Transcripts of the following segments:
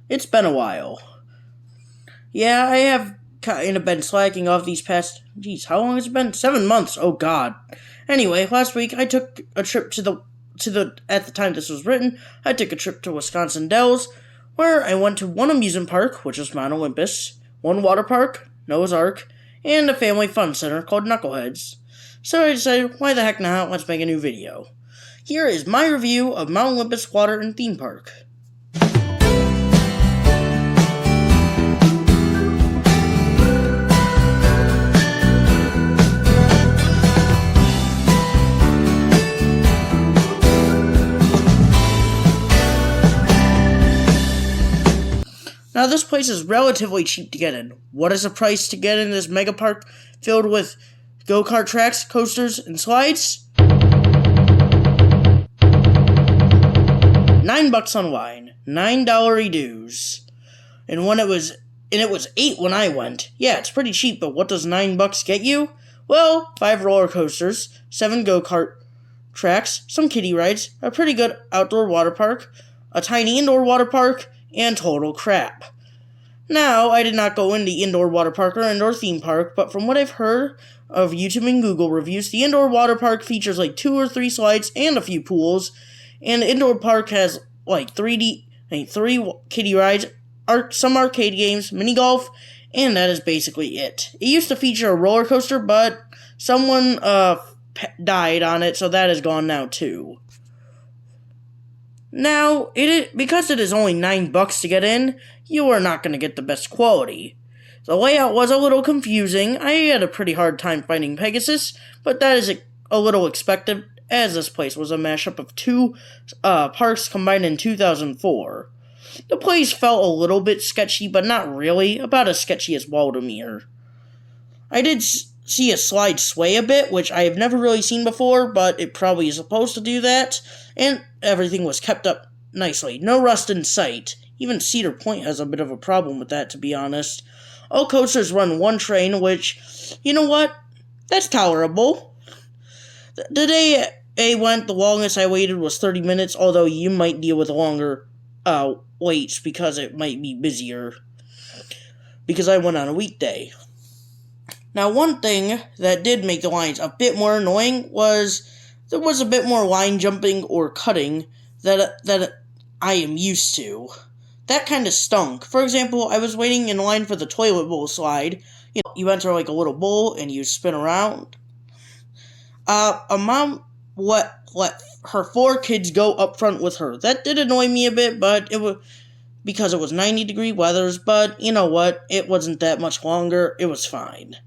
It's been a while. Yeah, I have kind of been slacking off these past. Geez, how long has it been? 7 months. Oh God. Anyway, last week I took a trip to the. At the time this was written, I took a trip to Wisconsin Dells, where I went to one amusement park, which was Mount Olympus, one water park, Noah's Ark, and a family fun center called Knuckleheads. So I decided, why the heck not? Let's make a new video. Here is my review of Mount Olympus Water and Theme Park. Now, this place is relatively cheap to get in. What is the price to get in this mega park filled with go-kart tracks, coasters, and slides? $9 online, $9 dues, and it was $8 when I went. Yeah, it's pretty cheap, but what does $9 get you? Well, 5 roller coasters, 7 go-kart tracks, some kiddie rides, a pretty good outdoor water park, a tiny indoor water park, and total crap. Now, I did not go in the indoor water park or indoor theme park, but from what I've heard of YouTube and Google reviews, the indoor water park features like 2 or 3 slides and a few pools, and the indoor park has like 3 kiddie rides, some arcade games, mini golf, and that is basically it. It used to feature a roller coaster, but someone died on it, so that is gone now too. Now, because it is only $9 to get in, you are not going to get the best quality. The layout was a little confusing. I had a pretty hard time finding Pegasus, but that is a little expected, as this place was a mashup of 2 parks combined in 2004. The place felt a little bit sketchy, but not really, about as sketchy as Waldemere. I did see a slide sway a bit, which I have never really seen before, but it probably is supposed to do that, and everything was kept up nicely. No rust in sight. Even Cedar Point has a bit of a problem with that, to be honest. All coasters run one train, which, you know what? That's tolerable. The day I went, the longest I waited was 30 minutes, although you might deal with longer waits because it might be busier. Because I went on a weekday. Now, one thing that did make the lines a bit more annoying was there was a bit more line jumping or cutting that I am used to. That kind of stunk. For example, I was waiting in line for the toilet bowl slide. You enter like a little bowl and you spin around. A mom let her 4 kids go up front with her. That did annoy me a bit, but it was because it was 90-degree weathers, but you know what? It wasn't that much longer. It was fine.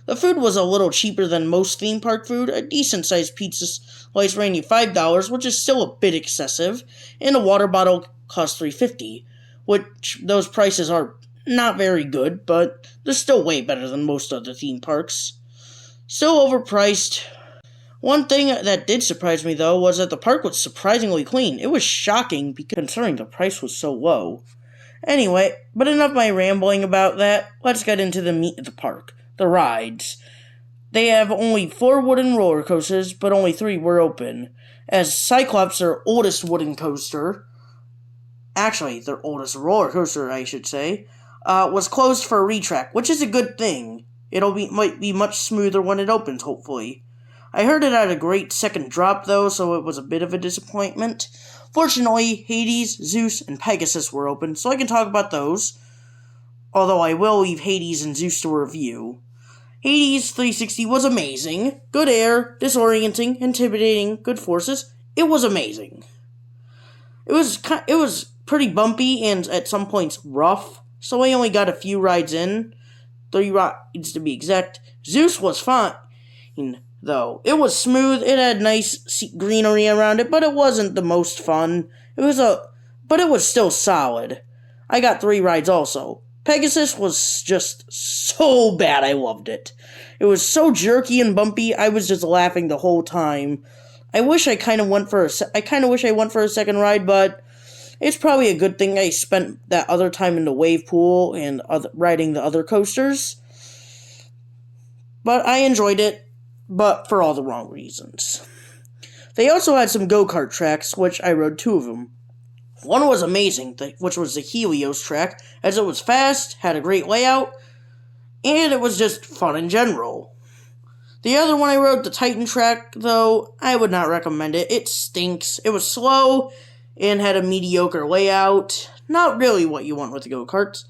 The food was a little cheaper than most theme park food. A decent-sized pizza slice ran you $5, which is still a bit excessive, and a water bottle cost $3.50, which those prices are not very good, but they're still way better than most other theme parks. Still overpriced. One thing that did surprise me, though, was that the park was surprisingly clean. It was shocking, considering the price was so low. Anyway, but enough of my rambling about that. Let's get into the meat of the park. The rides. They have only 4 wooden roller coasters, but only 3 were open. As Cyclops, their oldest wooden coaster, actually, their oldest roller coaster, I should say, was closed for a retrack, which is a good thing. Might be much smoother when it opens, hopefully. I heard it had a great second drop, though, so it was a bit of a disappointment. Fortunately, Hades, Zeus, and Pegasus were open, so I can talk about those, although I will leave Hades and Zeus to review. Hades 360 was amazing. Good air, disorienting, intimidating, good forces. It was amazing. It was pretty bumpy and at some points rough, so I only got a few rides in. 3 rides to be exact. Zeus was fine, though. It was smooth, it had nice greenery around it, but it wasn't the most fun. But it was still solid. I got 3 rides also. Pegasus was just so bad, I loved it. It was so jerky and bumpy, I was just laughing the whole time. I kind of wish I went for a second ride, but it's probably a good thing I spent that other time in the wave pool and riding the other coasters. But I enjoyed it, but for all the wrong reasons. They also had some go-kart tracks, which I rode 2 of them. One was amazing, which was the Helios track, as it was fast, had a great layout, and it was just fun in general. The other one I rode, the Titan track, though, I would not recommend it. It stinks. It was slow and had a mediocre layout. Not really what you want with the go-karts.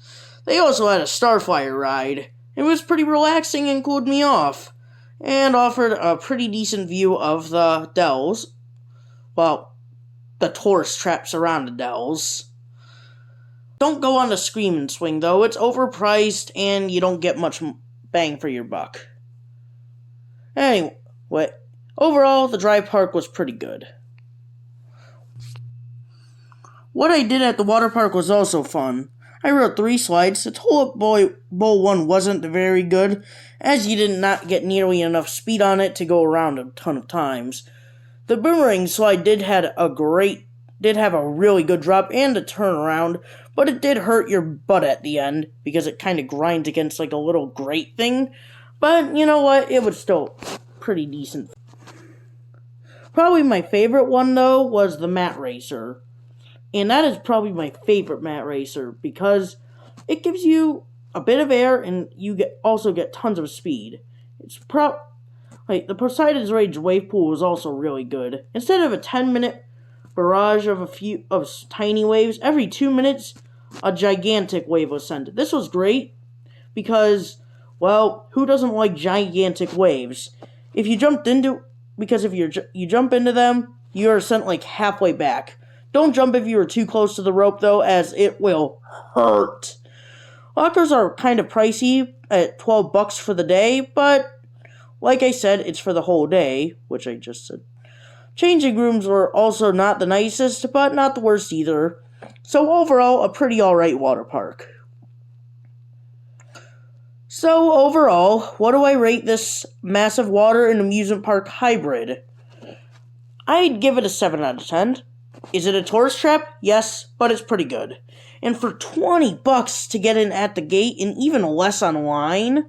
They also had a Starflyer ride. It was pretty relaxing and cooled me off, and offered a pretty decent view of the dells. Well, the tourist traps around the dells. Don't go on the Scream and Swing, though. It's overpriced, and you don't get much bang for your buck. Anyway, overall, the dry park was pretty good. What I did at the water park was also fun. I rode 3 slides. The Tulip Bowl one wasn't very good, as you did not get nearly enough speed on it to go around a ton of times. The Boomerang slide did have a really good drop and a turnaround, but it did hurt your butt at the end, because it kind of grinds against like a little grate thing. But, you know what, it was still pretty decent. Probably my favorite one, though, was the Mat Racer. And that is probably my favorite Mat Racer, because it gives you a bit of air, and you also get tons of speed. The Poseidon's Rage wave pool was also really good. Instead of a 10-minute barrage of tiny waves, every 2 minutes, a gigantic wave was sent. This was great, because, well, who doesn't like gigantic waves? If you jump into them, you are sent like halfway back. Don't jump if you are too close to the rope, though, as it will hurt. Lockers are kind of pricey at $12 for the day, but like I said, it's for the whole day, which I just said. Changing rooms were also not the nicest, but not the worst either. So overall, a pretty alright water park. So overall, what do I rate this massive water and amusement park hybrid? I'd give it a 7 out of 10. Is it a tourist trap? Yes, but it's pretty good. And for $20 to get in at the gate and even less online,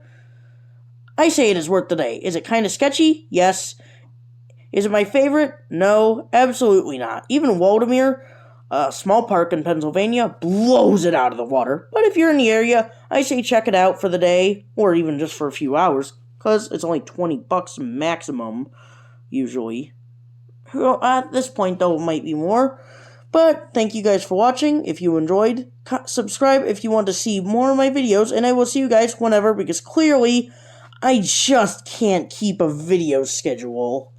I say it is worth the day. Is it kind of sketchy? Yes. Is it my favorite? No, absolutely not. Even Waldemere, a small park in Pennsylvania, blows it out of the water. But if you're in the area, I say check it out for the day, or even just for a few hours, because it's only $20 maximum, usually. Well, at this point, though, it might be more. But thank you guys for watching. If you enjoyed, subscribe if you want to see more of my videos, and I will see you guys whenever, because clearly, I just can't keep a video schedule.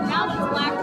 Now it's black.